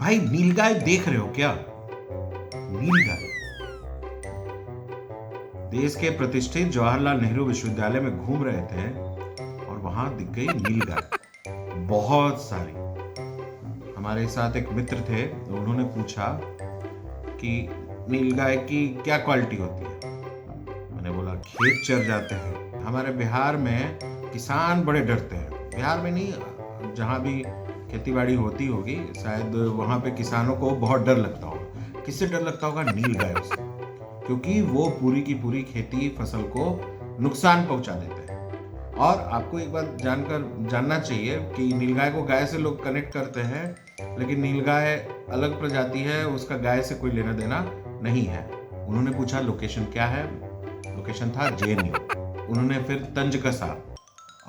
भाई नीलगाय देख रहे हो क्या? नीलगाय देश के प्रतिष्ठित जवाहरलाल नेहरू विश्वविद्यालय में घूम रहे थे और वहां दिख गई नीलगाय बहुत सारी। हमारे साथ एक मित्र थे, तो उन्होंने पूछा कि नीलगाय की क्या क्वालिटी होती है। मैंने बोला खेत चर जाते हैं। हमारे बिहार में किसान बड़े डरते हैं। बिहार में नहीं, जहाँ भी खेतीबाड़ी होती होगी शायद वहाँ पे किसानों को बहुत डर लगता होगा। किससे डर लगता होगा? नीलगायों से, क्योंकि वो पूरी की पूरी खेती फसल को नुकसान पहुंचा देते हैं। और आपको एक बात जानना चाहिए कि नीलगाय को गाय से लोग कनेक्ट करते हैं, लेकिन नीलगाय अलग प्रजाति है, उसका गाय से कोई लेना देना नहीं है। उन्होंने पूछा लोकेशन क्या है? लोकेशन था जेएनयू। उन्होंने फिर तंज कसा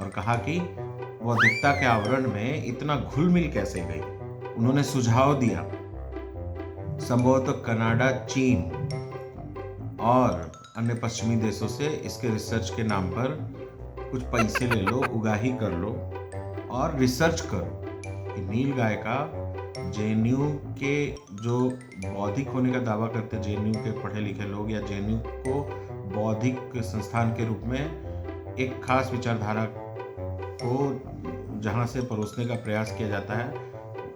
और कहा कि वो अधिकता के आवरण में इतना घुल मिल कैसे गई। उन्होंने सुझाव दिया संभवतः कनाडा, चीन और अन्य पश्चिमी देशों से इसके रिसर्च के नाम पर कुछ पैसे ले लो, उगाही कर लो और रिसर्च करो कि नीलगाय का जेएनयू के जो बौद्धिक होने का दावा करते हैं, जेएनयू के पढ़े लिखे लोग, या जेएनयू को बौद्धिक संस्थान के रूप में एक खास विचारधारा को जहाँ से परोसने का प्रयास किया जाता है,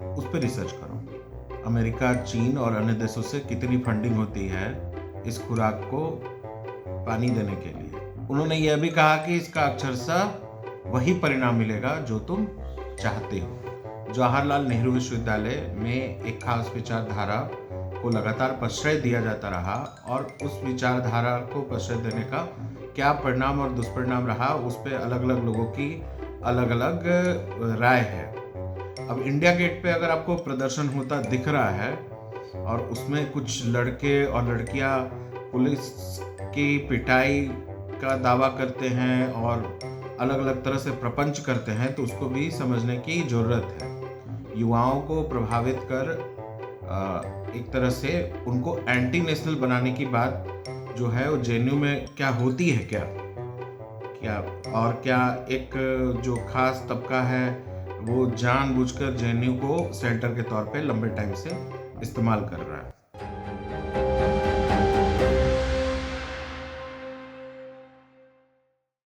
उस पर रिसर्च करो। अमेरिका, चीन और अन्य देशों से कितनी फंडिंग होती है इस खुराक को पानी देने के लिए। उन्होंने यह भी कहा कि इसका अक्षरशः वही परिणाम मिलेगा जो तुम चाहते हो। जवाहरलाल नेहरू विश्वविद्यालय में एक खास विचारधारा को लगातार प्रश्रय दिया जाता रहा और उस विचारधारा को प्रश्रय देने का क्या परिणाम और दुष्परिणाम रहा, उस पर अलग अलग लोगों की अलग अलग राय है। अब इंडिया गेट पे अगर आपको प्रदर्शन होता दिख रहा है और उसमें कुछ लड़के और लड़कियां पुलिस की पिटाई का दावा करते हैं और अलग अलग तरह से प्रपंच करते हैं, तो उसको भी समझने की जरूरत है। युवाओं को प्रभावित कर एक तरह से उनको एंटी नेशनल बनाने की बात जो है वो जेएनयू में क्या होती है क्या एक जो खास तबका है वो जानबूझकर जेएनयू को सेंटर के तौर पे लंबे टाइम से इस्तेमाल कर रहा है।